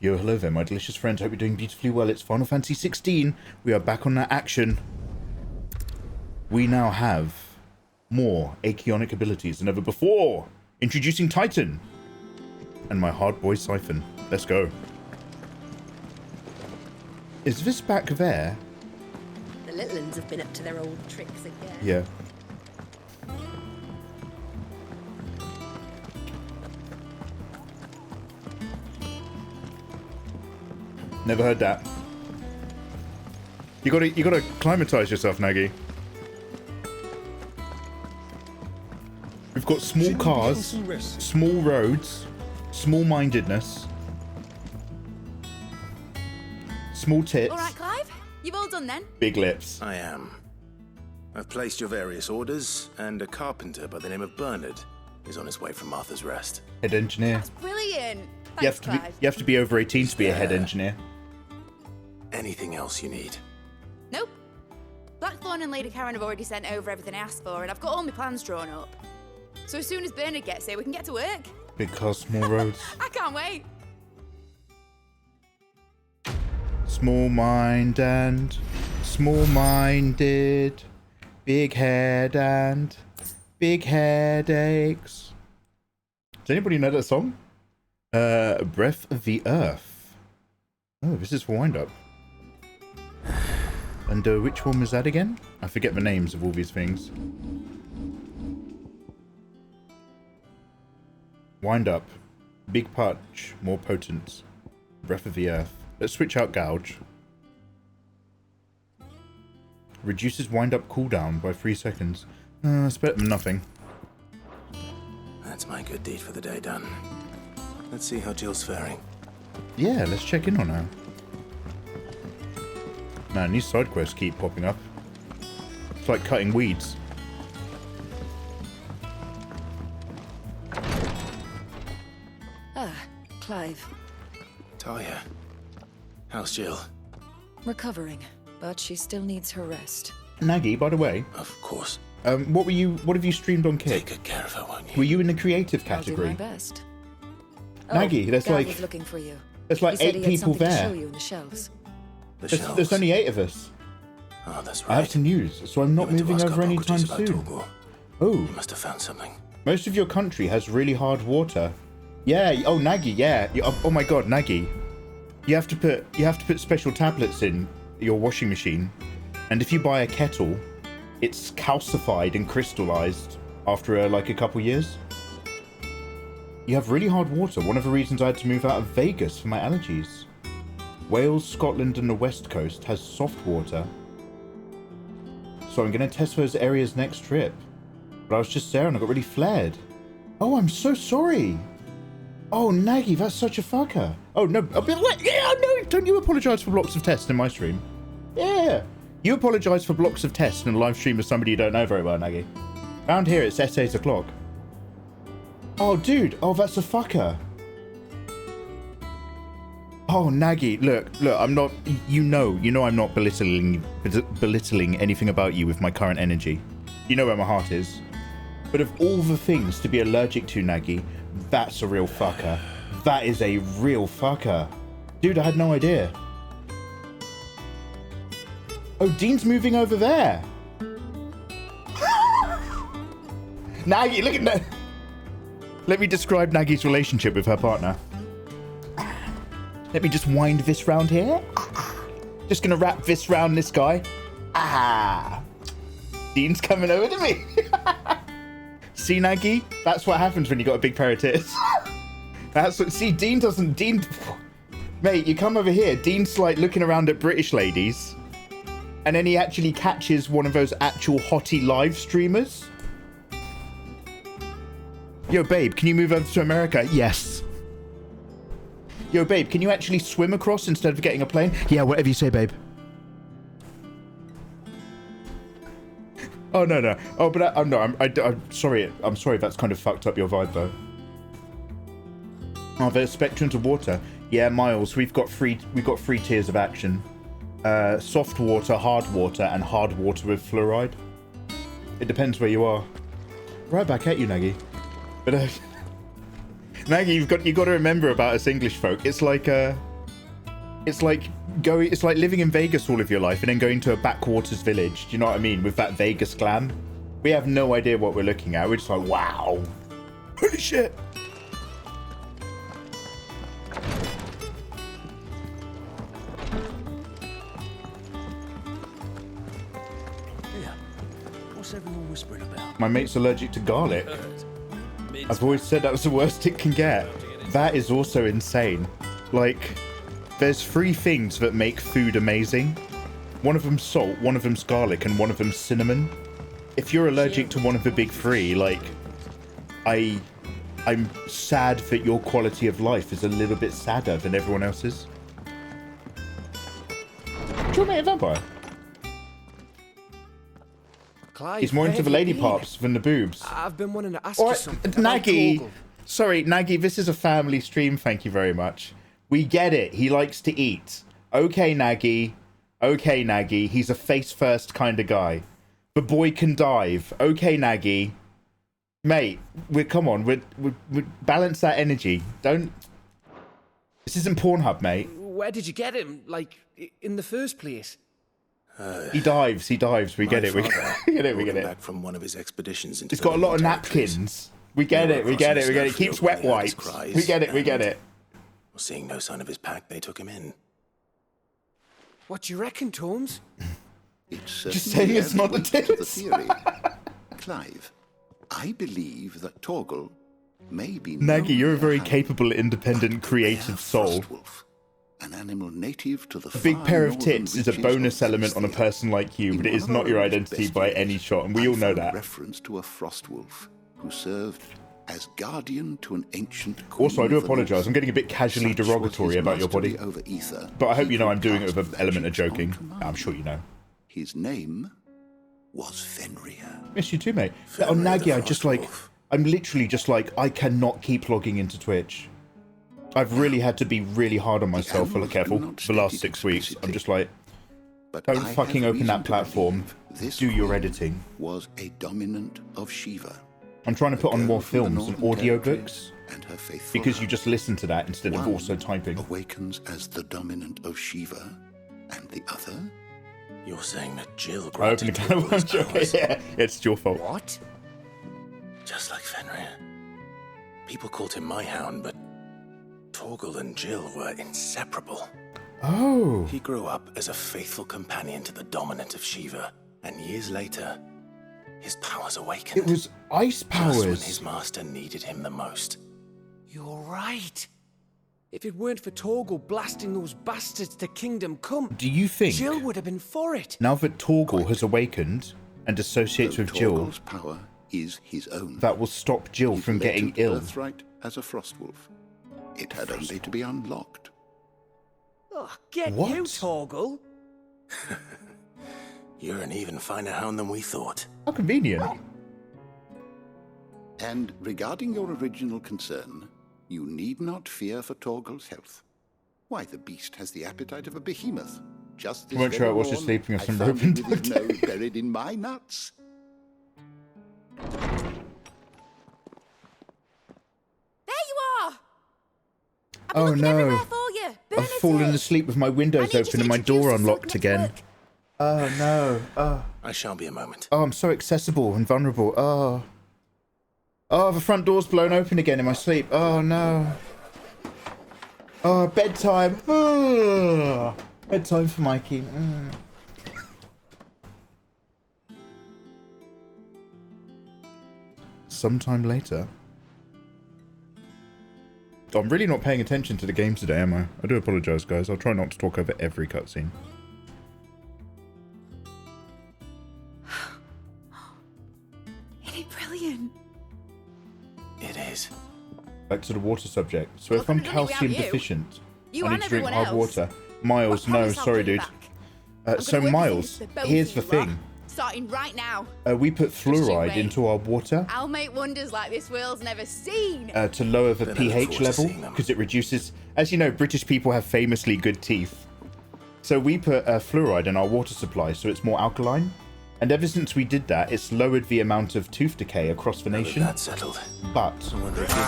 Yo, hello there, my delicious friends. Hope you're doing beautifully well. It's Final Fantasy XVI. We are back on that action. We now have more achionic abilities than ever before. Introducing Titan. And my hard boy Siphon. Let's go. Is this back there? The little ones have been up to their old tricks again. Yeah. Never heard that. You gotta acclimatize yourself, Nagi. We've got small cars, small roads, small-mindedness, small tits. All right, Clive, you've all done then. Big lips. I am. I've placed your various orders, and a carpenter by the name of Bernard is on his way from Martha's Rest. Head engineer. That's brilliant. Thanks, Clive. You have to be over 18 to be a head engineer. Anything else you need? Nope. Blackthorn and Lady Karen have already sent over everything I asked for, and I've got all my plans drawn up. So as soon as Bernard gets here, we can get to work. Big cars, small roads. I can't wait. Small mind and small-minded. Big head and big headaches. Does anybody know that song? Breath of the Earth. Oh, this is for wind-up. And which one was that again? I forget the names of all these things. Wind up. Big punch. More potent. Breath of the Earth. Let's switch out Gouge. Reduces wind up cooldown by 3 seconds. That's better than nothing. That's my good deed for the day done. Let's see how Jill's faring. Yeah, let's check in on her. Man, these side quests keep popping up. It's like cutting weeds. Ah, Clive. Talia, how's Jill? Recovering, but she still needs her rest. Nagi, by the way, Of course. what have you streamed on Kick? Take good care of her, won't you? Were you in the creative I'll category? do my best. Nagi, there's Gav like was looking for you. there's like He said 8 he had people something to show there. you in the shelves. The There's shelves. only 8 of us. Oh, that's I have right. some news, so I'm not You went to moving ask over our anytime properties about soon. Torgor. Oh, You must have found something. most of your country has really hard water. Yeah. Oh, Nagi. Yeah. Oh my God, Nagi. You have to put special tablets in your washing machine, and if you buy a kettle, it's calcified and crystallized after like a couple years. You have really hard water. One of the reasons I had to move out of Vegas for my allergies. Wales, Scotland, and the West Coast has soft water. So I'm going to test those areas next trip. But I was just there and I got really flared. Oh, I'm so sorry. Oh, Nagi, that's such a fucker. Oh, no. Yeah, no. Don't you apologize for blocks of tests in my stream? Yeah. You apologize for blocks of tests in a live stream of somebody you don't know very well, Nagi. Around here, it's 8 o'clock. Oh, dude. Oh, that's a fucker. Oh, Nagi, look, I'm not, you know I'm not belittling anything about you with my current energy. You know where my heart is. But of all the things to be allergic to, Nagi, that's a real fucker. That is a real fucker. Dude, I had no idea. Oh, Dean's moving over there. Nagi, look at that. Let me describe Nagi's relationship with her partner. Let me just wind this round here. Just gonna wrap this round this guy. Dean's coming over to me. See, Nagi? That's what happens when you got a big pair of tits. That's what, see, Dean, mate, you come over here, Dean's like looking around at British ladies, and then he actually catches one of those actual hottie live streamers. Yo, babe, can you move over to America? Yes. Yo, babe, can you actually swim across instead of getting a plane? Yeah, whatever you say, babe. Oh, no. Oh, but I'm sorry. I'm sorry if that's kind of fucked up your vibe, though. Oh, there's spectrums of water. Yeah, Miles, we've got three tiers of action. Soft water, and hard water with fluoride. It depends where you are. Right back at you, Nagi. But Nagi, you've got to remember about us English folk. It's like It's like living in Vegas all of your life and then going to a backwaters village. Do you know what I mean? With that Vegas glam. We have no idea what we're looking at. We're just like, wow. Holy shit. What's everyone whispering about? My mate's allergic to garlic. I've always said that was the worst it can get. That is also insane. Like, there's 3 things that make food amazing. One of them's salt, one of them's garlic, and one of them's cinnamon. If you're allergic to one of the big 3, like, I'm sad that your quality of life is a little bit sadder than everyone else's. Do you want a vampire? Clive, He's more into the lady parts than the boobs. I've been wanting to ask All you right, something. Nagy. Torgal. Sorry, Nagy, this is a family stream. Thank you very much. We get it. He likes to eat. Okay, Nagy. Okay, Nagy. He's a face-first kind of guy. The boy can dive. Okay, Nagy. Mate, come on. We balance that energy. Don't... This isn't Pornhub, mate. Where did you get him? Like, in the first place? He dives. We get it. We get it. Back from one of his expeditions into He's got a lot of napkins. We get it. He keeps wet wipes. We get it. Well, seeing no sign of his pack, they took him in. What do you reckon, Tomes? Just saying it's not the tits. Clive, I believe that Torgal may be... Nagy, you're a very capable, independent, creative soul. Frostwolf, an animal native to the A big pair of tits is a bonus element on a person like you, but it is not your identity by any shot, and we all know that. Reference to a frostwolf who served as guardian to an ancient Also, I do apologise. I'm getting a bit casually derogatory about your body, over ether. but I hope you know I'm doing it with an element of joking. I'm sure you know. His name was Fenrir. Miss you too, mate. On Nagy, I'm literally just like, I cannot keep logging into Twitch. I've really had to be really hard on myself for the last 6 weeks. I'm just like, don't fucking open that platform. Do your editing. Was a dominant of Shiva. I'm trying to put on more films and audiobooks and her faithful because you just listen to that instead of also typing. Awakens as the dominant of Shiva, and the other. You're saying that Jill I opened a can of worms. Yeah, it's your fault. What? Just like Fenrir. People called him my hound, but Torgal and Jill were inseparable. Oh. He grew up as a faithful companion to the dominant of Shiva, and years later, his powers awakened. It was ice powers. Just when his master needed him the most. You're right. If it weren't for Torgal blasting those bastards to Kingdom Come, Do you think, Jill would have been for it. now that Torgal has awakened and associates with Jill, Torgal's power is his own. that will stop Jill from getting Latent ill? Birthright as a frostwolf. It had only to be unlocked. Oh, get What? you, Torgal. You're an even finer hound than we thought. How convenient. And regarding your original concern, you need not fear for Torgal's health. Why, the beast has the appetite of a behemoth. Just this I won't show it while she's morn, sleeping. I've I some found rope him into with his it. nose buried in my nuts. There you are! I've been Oh, looking no. everywhere for you. I've fallen asleep with my windows open and my door unlocked again. Oh no. I shan't be a moment. Oh, I'm so accessible and vulnerable. Oh, the front door's blown open again in my sleep. Oh no. Oh, bedtime. Oh, bedtime for Mikey. Sometime later. I'm really not paying attention to the game today, am I? I do apologise, guys. I'll try not to talk over every cutscene. Isn't it brilliant? It is. Back to the water subject. So if Well, I'm couldn't have done it calcium without you. deficient, You I need and to drink everyone hard else. water. Miles, I no, promise I'll sorry, put you dude. back. I'm So gonna work Miles, this for both here's the of you lot. thing. Starting right now. We put you fluoride wait. into our water I'll make wonders like this world's never seen. to lower the Then I look pH forward to level seeing them. because it reduces. As you know, British people have famously good teeth. So we put fluoride in our water supply so it's more alkaline. And ever since we did that, it's lowered the amount of tooth decay across the Now that nation. that's settled. But I wonder if you'd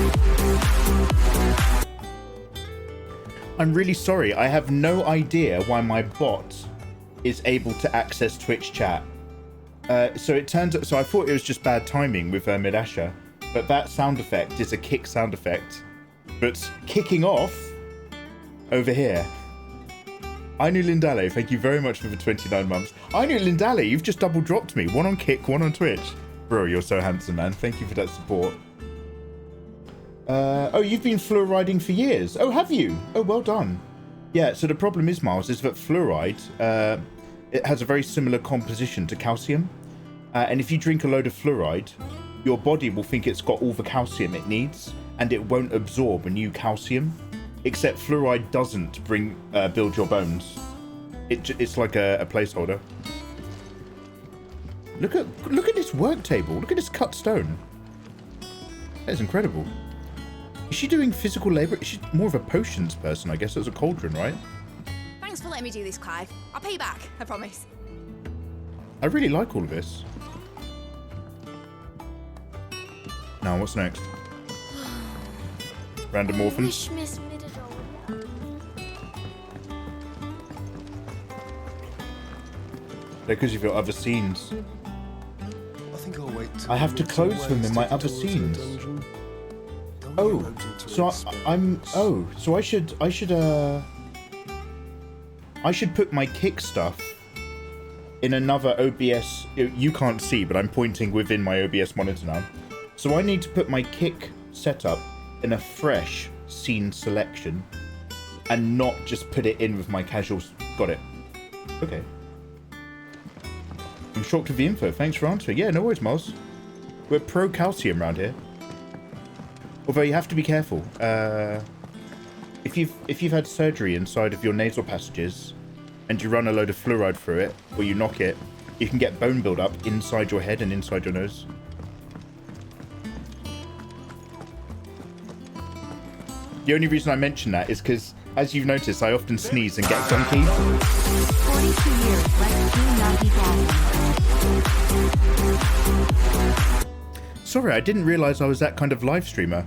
like to... I'm really sorry. I have no idea why my bot is able to access Twitch chat. So it turns out, so I thought it was just bad timing with Midasha, but that sound effect is a kick sound effect. But kicking off over here. Ainu Lindale, thank you very much for the 29 months. Ainu Lindale, you've just double dropped me. One on Kick, one on Twitch. Bro, you're so handsome, man. Thank you for that support. Oh, you've been fluoriding for years. Oh, have you? Oh, well done. Yeah, so the problem is, Miles, is that fluoride, it has a very similar composition to calcium. And if you drink a load of fluoride, your body will think it's got all the calcium it needs, and it won't absorb a new calcium. Except fluoride doesn't build your bones. It's like a placeholder. Look at this work table. Look at this cut stone. That is incredible. Is she doing physical labor? She's more of a potions person, I guess. It's a cauldron, right? Thanks for letting me do this, Clive. I'll pay you back, I promise. I really like all of this. Now, what's next? Random orphans. Because of your other scenes. I think I'll wait. I have to close them in my other scenes. Oh, so I should put my kick stuff in another OBS. You can't see, but I'm pointing within my OBS monitor now. So I need to put my kick setup in a fresh scene selection and not just put it in with my casuals. Got it. Okay. I'm shocked with the info. Thanks for answering. Yeah, no worries, Moz. We're pro calcium around here. Although you have to be careful. If you've had surgery inside of your nasal passages and you run a load of fluoride through it, or you knock it, you can get bone buildup inside your head and inside your nose. The only reason I mention that is because, as you've noticed, I often sneeze and get gunky. 42 years, let's do 90,000. Sorry, I didn't realise I was that kind of live streamer.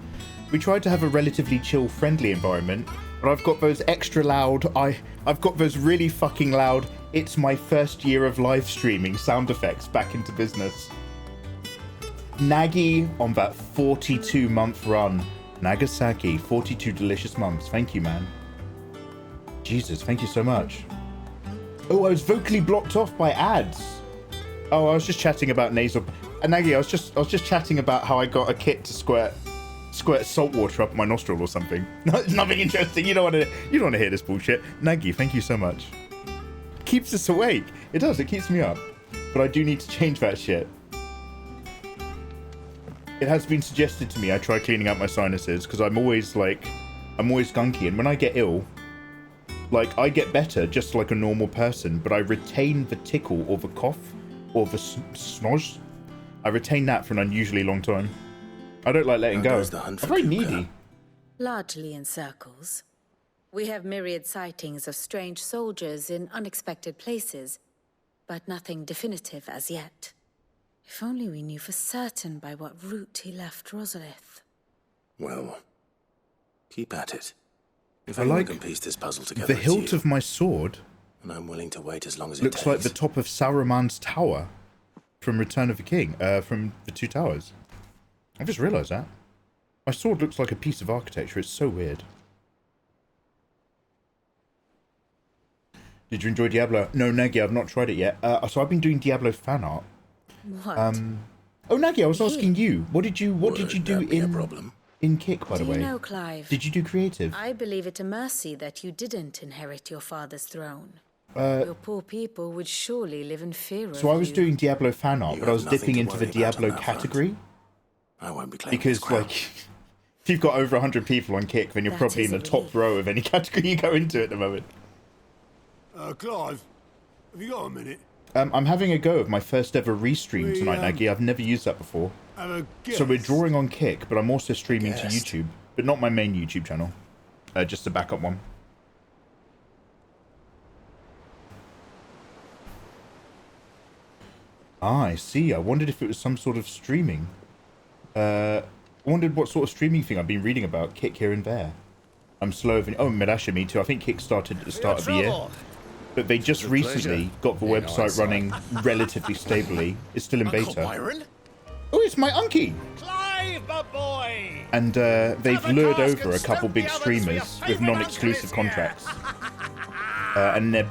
We tried to have a relatively chill, friendly environment, but I've got those extra loud, I've got those really fucking loud, it's my first year of live streaming sound effects back into business. Nagi on that 42-month run. Nagasaki, 42 delicious months. Thank you, man. Jesus, thank you so much. Oh, I was vocally blocked off by ads. Oh, I was just chatting about nasal. Nagi, I was just chatting about how I got a kit to squirt salt water up my nostril or something. Nothing interesting. You don't want to hear this bullshit. Nagi, thank you so much. Keeps us awake. It does. It keeps me up. But I do need to change that shit. It has been suggested to me I try cleaning out my sinuses because I'm always gunky, and when I get ill, like, I get better just like a normal person, but I retain the tickle or the cough or the snoz. I retain that for an unusually long time. I don't like letting go. I'm very needy. Largely in circles. We have myriad sightings of strange soldiers in unexpected places, but nothing definitive as yet. If only we knew for certain by what route he left Rosalith. Well, keep at it. If I anyone like can piece this puzzle together, the hilt of my sword. And I'm willing to wait as long as it looks takes. like the top of Saruman's tower from Return of the King, from the Two Towers. I just realised that. My sword looks like a piece of architecture. It's so weird. Did you enjoy Diablo? No, Nagi, I've not tried it yet. So I've been doing Diablo fan art. What? Oh, Nagi, I was asking you. What did you do in Kick, by the way? Do you know, Clive? Did you do creative? I believe it a mercy that you didn't inherit your father's throne. Your poor people would surely live in fear of you. So I was doing Diablo fan art, but I was dipping into the Diablo category. I won't be claiming because, like, if you've got over 100 people on Kick, then you're probably in the top row of any category you go into at the moment. Clive, have you got a minute? I'm having a go of my first ever restream tonight, Nagi. I've never used that before. So we're drawing on Kick, but I'm also streaming to YouTube, but not my main YouTube channel. Just a backup one. Ah, I see. I wondered if it was some sort of streaming. I wondered what sort of streaming thing I've been reading about Kick here and there. I'm slower than... Oh, Mirasha, me too. I think Kickstarted at the start of the year. But they just recently got the website running relatively stably. It's still in beta. Oh, it's my unkie! Clive, my boy! And they've lured over a couple big streamers with non-exclusive contracts. And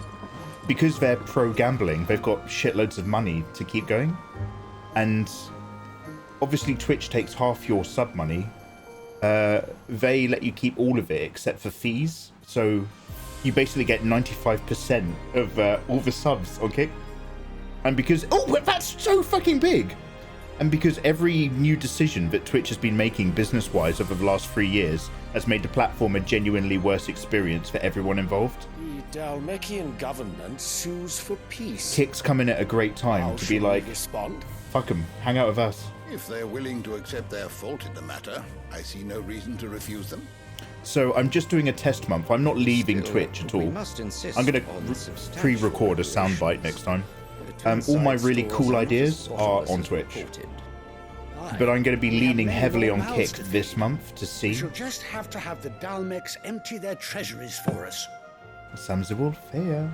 because they're pro-gambling, they've got shitloads of money to keep going. And obviously Twitch takes half your sub money. They let you keep all of it except for fees. So you basically get 95% of all the subs on Kick. And because... Oh, that's so fucking big! And because every new decision that Twitch has been making business-wise over the last 3 years has made the platform a genuinely worse experience for everyone involved. The Dalmekian government sues for peace. Kick's come in at a great time to be like, fuck them, hang out with us. If they're willing to accept their fault in the matter, I see no reason to refuse them. So I'm just doing a test month. I'm not leaving Twitch at all. I'm going to pre-record a soundbite next time. All my really cool ideas are on Twitch. But I'm going to be leaning heavily on Kick this month to see. She'll just have to have the Dalmex empty their treasuries for us. Sam's the Wolf here.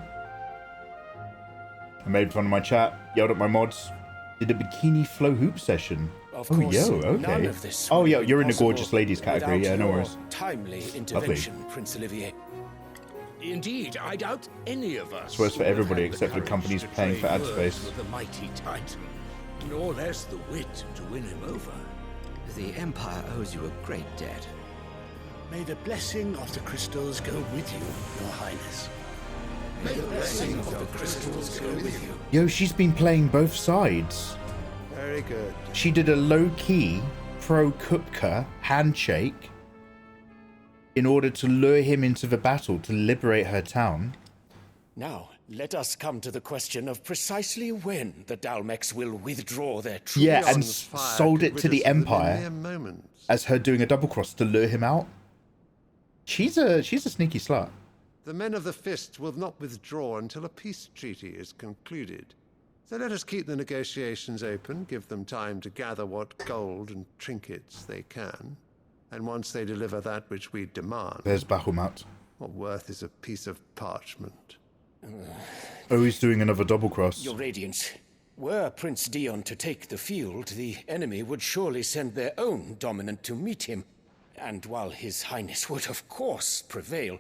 I made fun of my chat, yelled at my mods, did a bikini flow hoop session. Of Oh, course, yo, okay. none of this Oh, would yeah, be you're in the possible gorgeous ladies category. without Yeah, no your worries. Timely intervention, Prince Olivier. Indeed, I doubt any of us. This works for would have everybody had the except for courage companies to paying for trade ad words space. with the mighty Titan, nor less the wit to win him over. The Empire owes you a great debt. May the blessing of the crystals go with you, Your Highness. May the blessing of the crystals go with you. Yo, she's been playing both sides. Very good. She did a low-key pro-Kupka handshake in order to lure him into the battle to liberate her town. Now, let us come to the question of precisely when the Dalmex will withdraw their troops. Yeah, and sold it to the Empire as her doing a double cross to lure him out. She's a sneaky slut. The men of the Fist will not withdraw until a peace treaty is concluded. So let us keep the negotiations open, give them time to gather what gold and trinkets they can. And once they deliver that which we demand... There's Bahamut. What worth is a piece of parchment? Oh, he's doing another double cross. Your Radiance, were Prince Dion to take the field, the enemy would surely send their own dominant to meet him. And while His Highness would of course prevail,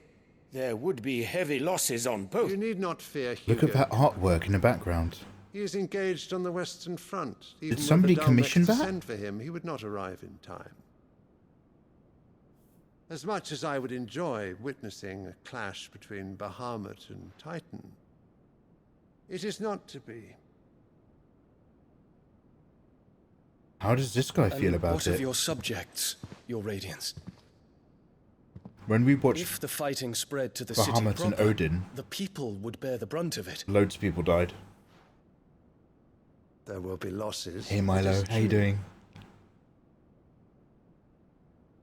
there would be heavy losses on both. You need not fear Hugo. Look at that artwork in the background. He is engaged on the Western Front. Did somebody commission that? Send for him, he would not arrive in time. As much as I would enjoy witnessing a clash between Bahamut and Titan, it is not to be. How does this guy feel about what it? What of your subjects, Your Radiance? When we watched if the fighting spread to the Bahamut city and proper, Odin, the people would bear the brunt of it. Loads of people died. There will be losses. Hey Milo, how you doing?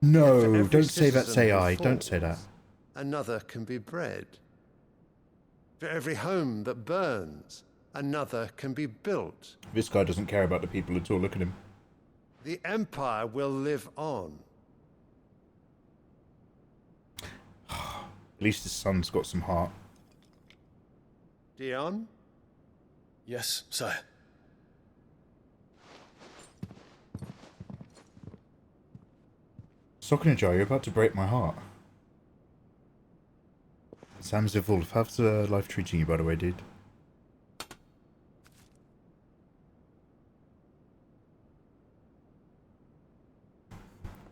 No, don't say that's AI. Don't say that. Another can be bred. For every home that burns, another can be built. This guy doesn't care about the people at all. Look at him. The Empire will live on. At least his son's got some heart. Dion? Yes, sire. Sokinajar, you're about to break my heart. Sam's the Wolf, how's life treating you, by the way, dude?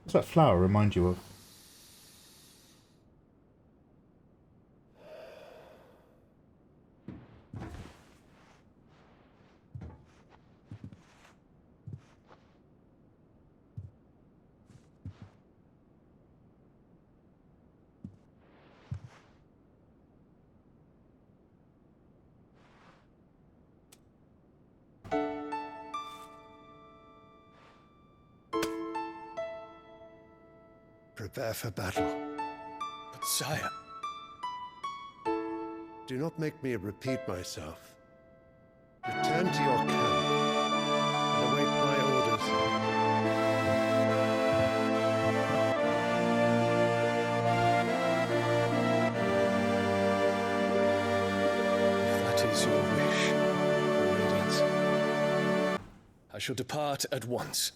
What's that flower remind you of? Prepare for battle. But sire... Do not make me repeat myself. Return to your camp and await my orders. is your wish, Your Radiance. I shall depart at once.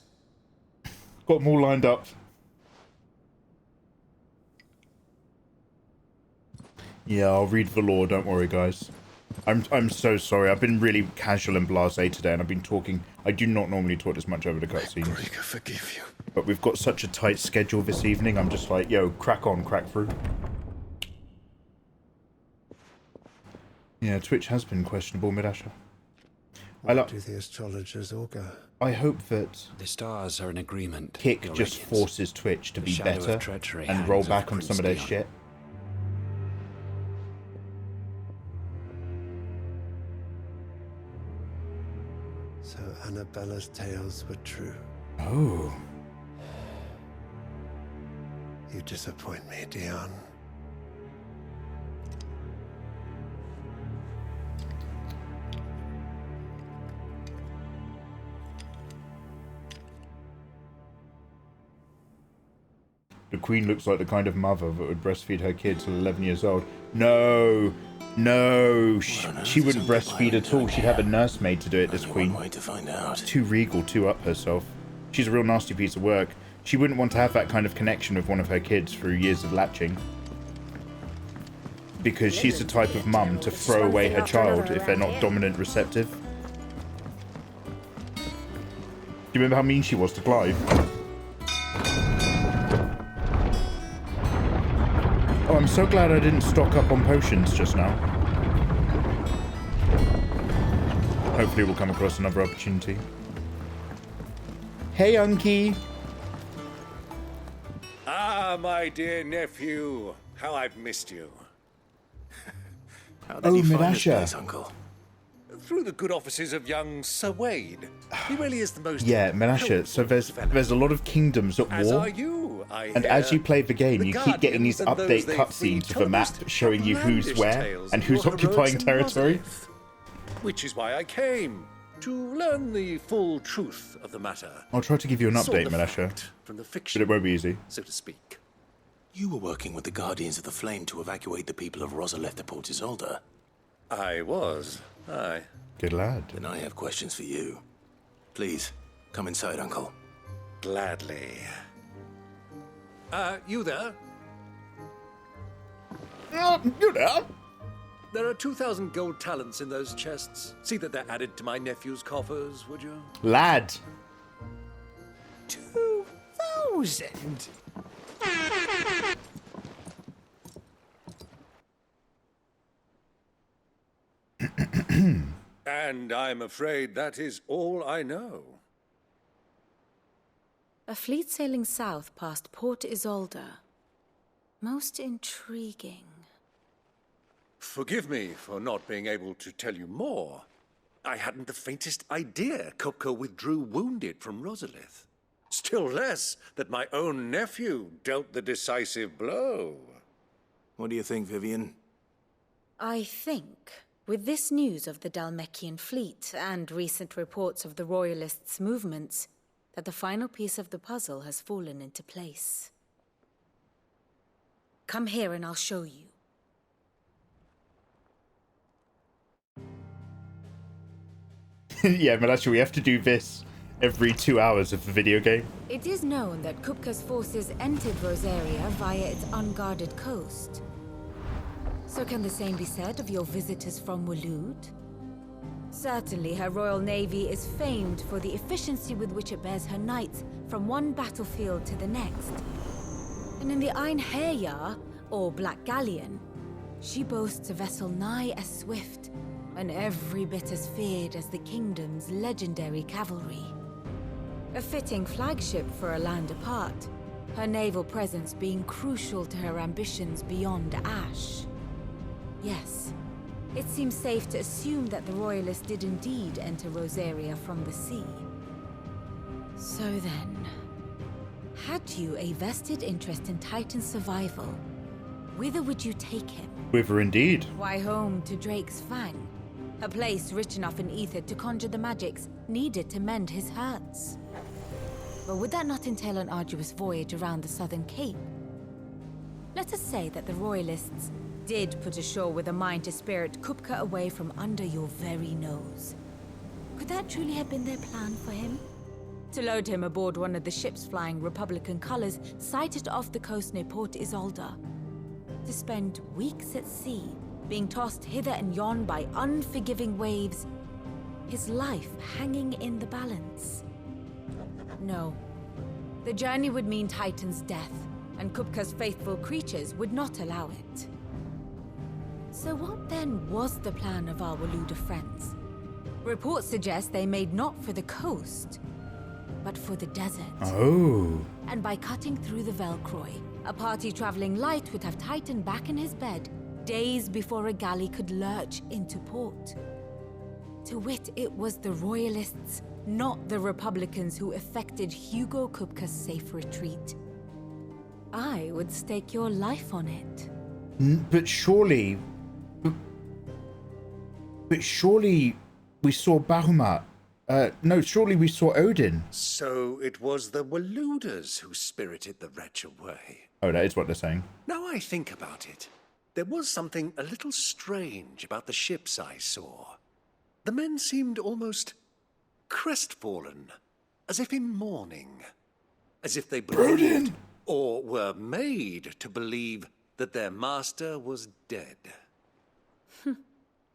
Got them all lined up. Yeah, I'll read the law, don't worry, guys. I'm so sorry. I've been really casual and blasé today, and I've been talking... I do not normally talk this much over the cutscenes. I forgive you. But we've got such a tight schedule this evening, I'm just like, yo, crack on, crack through. Yeah, Twitch has been questionable, Mirasha. What do the astrologers augur? I hope that the stars are in agreement. Kick just forces Twitch to be better and roll back on some of their shit. So Annabella's tales were true. Oh. You disappoint me, Dion. The Queen looks like the kind of mother that would breastfeed her kids till 11 years old. No, no, she wouldn't breastfeed at all. She'd have a nursemaid to do it, this Queen. Way to find out. Too regal, too up herself. She's a real nasty piece of work. She wouldn't want to have that kind of connection with one of her kids through years of latching. Because she's the type of mum to throw away her child if they're not dominant receptive. Do you remember how mean she was to Clive? Oh, I'm so glad I didn't stock up on potions just now. Hopefully we'll come across another opportunity. Hey, Unky! Ah, my dear nephew. How I've missed you. How did you find this place, Mirasha. Uncle? Through the good offices of young Sir Wade. He really is the most... Yeah, Mirasha, so there's a lot of kingdoms at As war. are you, I And hear. as you play the game, you keep getting these Guardians and update those they cutscenes freed of a map told us showing you who's outlandish where tales and of who's your occupying heroics in territory. Rosfield. Which is why I came, to learn the full truth of the matter. I'll try to give you an Sort update, of Mirasha. fact from the fiction, But it won't be easy. so to speak. You were working with the Guardians of the Flame to evacuate the people of Rosfield to Port Isolde. I was, aye. Good lad. Then I have questions for you. Please, come inside, Uncle. Gladly. You there? You there? There are 2,000 gold talents in those chests. See that they're added to my nephew's coffers, would you? Lad. 2,000? And I'm afraid that is all I know. A fleet sailing south past Port Isolde. Most intriguing. Forgive me for not being able to tell you more. I hadn't the faintest idea Kupka withdrew wounded from Rosalith. Still less that my own nephew dealt the decisive blow. What do you think, Vivian? I think, with this news of the Dalmekian fleet and recent reports of the Royalists' movements, that the final piece of the puzzle has fallen into place. Come here and I'll show you. Yeah, but actually we have to do this every 2 hours of the video game. It is known that Kupka's forces entered Rosaria via its unguarded coast. So can the same be said of your visitors from Waloed? Certainly, her Royal Navy is famed for the efficiency with which it bears her knights from one battlefield to the next. And in the Einherjar, or Black Galleon, she boasts a vessel nigh as swift and every bit as feared as the kingdom's legendary cavalry. A fitting flagship for a land apart, her naval presence being crucial to her ambitions beyond Ash. Yes, it seems safe to assume that the Royalists did indeed enter Rosaria from the sea. So then, had you a vested interest in Titan's survival, whither would you take him? Whither indeed. Why, home to Drake's Fang, a place rich enough in ether to conjure the magics needed to mend his hurts. But would that not entail an arduous voyage around the southern cape? Let us say that the Royalists did put ashore with a mind to spirit Kupka away from under your very nose. Could that truly have been their plan for him? To load him aboard one of the ships flying Republican colors sighted off the coast near Port Isolde. To spend weeks at sea, being tossed hither and yon by unforgiving waves, his life hanging in the balance. No. The journey would mean Titan's death, and Kupka's faithful creatures would not allow it. So what then was the plan of our Waluda friends? Reports suggest they made not for the coast, but for the desert. Oh. And by cutting through the Velcroy, a party traveling light would have Titan back in his bed days before a galley could lurch into port. To wit, it was the Royalists, not the Republicans, who effected Hugo Kupka's safe retreat. I would stake your life on it. But surely we saw Bahamut. No, surely we saw Odin. So it was the Waludas who spirited the wretch away. Oh, that is what they're saying. Now I think about it, there was something a little strange about the ships I saw. The men seemed almost crestfallen, as if in mourning, as if they believed or were made to believe that their master was dead.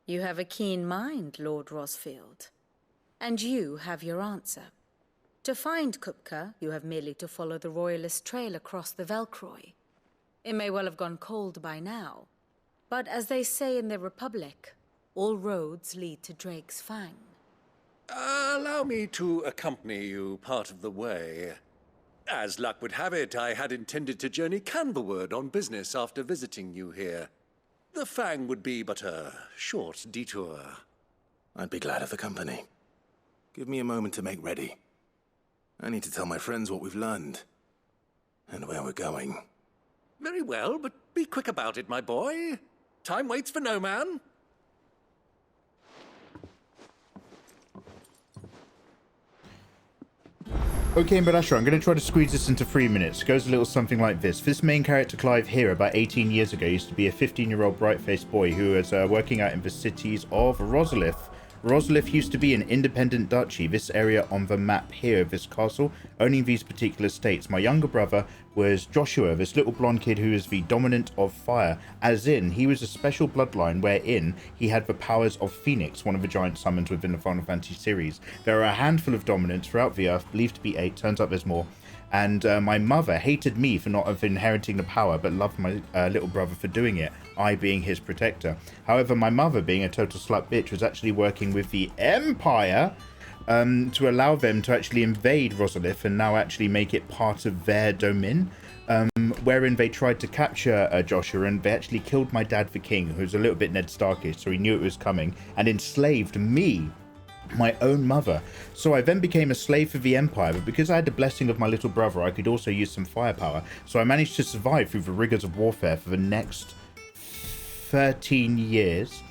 You have a keen mind, Lord Rosfield. And you have your answer. To find Kupka, you have merely to follow the Royalist trail across the Velcroy. It may well have gone cold by now, but as they say in the Republic, all roads lead to Drake's Fang. Allow me to accompany you part of the way. As luck would have it, I had intended to journey Canberward on business after visiting you here. The Fang would be but a short detour. I'd be glad of the company. Give me a moment to make ready. I need to tell my friends what we've learned. And where we're going. Very well, but be quick about it, my boy. Time waits for no man. Okay, Mbadasha, I'm going to try to squeeze this into 3 minutes. It goes a little something like this. This main character, Clive here, about 18 years ago, used to be a 15-year-old bright-faced boy who was working out in the cities of Rosfield. Rosfield used to be an independent duchy, this area on the map here of this castle, owning these particular states. My younger brother was Joshua, this little blonde kid who is the dominant of fire, as in, he was a special bloodline wherein he had the powers of Phoenix, one of the giant summons within the Final Fantasy series. There are a handful of dominants throughout the earth, believed to be 8, turns out there's more. And my mother hated me for not inheriting the power, but loved my little brother for doing it, I being his protector. However, my mother, being a total slut bitch, was actually working with the Empire to allow them to actually invade Rosfield and now actually make it part of their domain, wherein they tried to capture Joshua, and they actually killed my dad, the king, who's a little bit Ned Starkish, so he knew it was coming, and enslaved me, my own mother. So I then became a slave for the Empire, but because I had the blessing of my little brother, I could also use some firepower. So I managed to survive through the rigors of warfare for the next 13 years,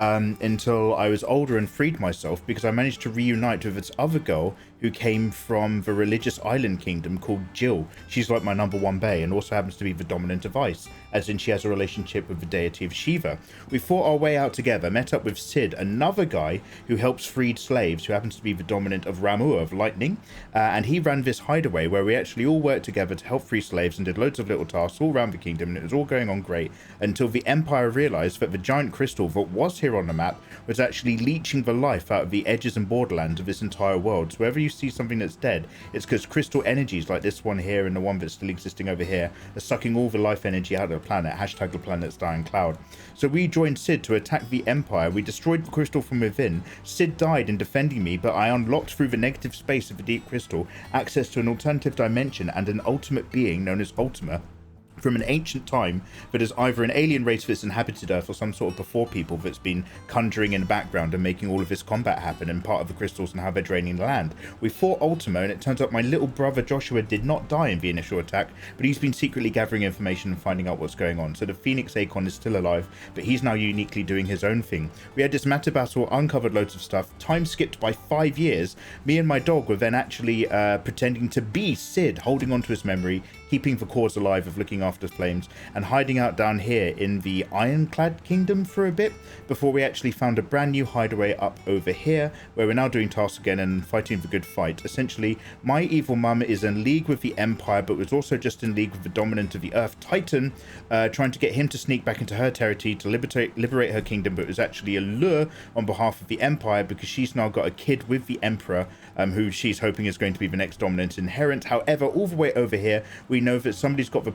until I was older and freed myself, because I managed to reunite with this other girl who came from the religious island kingdom called Jill. She's like my #1 bae and also happens to be the dominant of ice, as in she has a relationship with the deity of Shiva. We fought our way out together, met up with Sid, another guy who helps freed slaves, who happens to be the dominant of Ramu, of lightning, and he ran this hideaway where we actually all worked together to help free slaves and did loads of little tasks all around the kingdom, and it was all going on great until the Empire realized that the giant crystal that was here on the map was actually leeching the life out of the edges and borderlands of this entire world. So wherever you see something that's dead, it's because crystal energies like this one here and the one that's still existing over here are sucking all the life energy out of the planet. Hashtag the planet's dying cloud. So we joined Sid to attack the Empire. We destroyed the crystal from within. Sid died in defending me, but I unlocked through the negative space of the deep crystal access to an alternative dimension and an ultimate being known as Ultima, from an ancient time that is either an alien race that's inhabited Earth or some sort of before people that's been conjuring in the background and making all of this combat happen, and part of the crystals and how they're draining the land. We fought Ultima, and it turns out my little brother Joshua did not die in the initial attack, but he's been secretly gathering information and finding out what's going on. So the Phoenix Acorn is still alive, but he's now uniquely doing his own thing. We had this massive battle, uncovered loads of stuff, time skipped by 5 years. Me and my dog were then actually pretending to be Sid, holding on to his memory, keeping the cause alive of looking after flames, and hiding out down here in the Ironclad Kingdom for a bit, before we actually found a brand new hideaway up over here, where we're now doing tasks again and fighting the good fight. Essentially, my evil mum is in league with the Empire, but was also just in league with the dominant of the Earth, Titan, trying to get him to sneak back into her territory to liberate her kingdom, but it was actually a lure on behalf of the Empire, because she's now got a kid with the Emperor, who she's hoping is going to be the next dominant inherent. However, all the way over here, we know that somebody's got the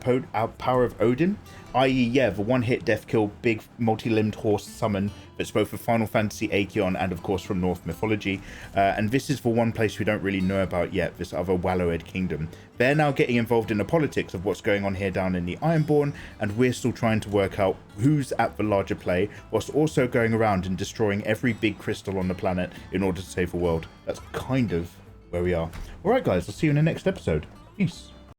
power of Odin, i.e., yeah, the one-hit death kill, big multi-limbed horse summon that's both from Final Fantasy Aeon and, of course, from Norse mythology. And this is the one place we don't really know about yet, this other Wallowed Kingdom. They're now getting involved in the politics of what's going on here down in the Ironborn, and we're still trying to work out who's at the larger play, whilst also going around and destroying every big crystal on the planet in order to save the world. That's kind of where we are. Alright guys, I'll see you in the next episode. Peace.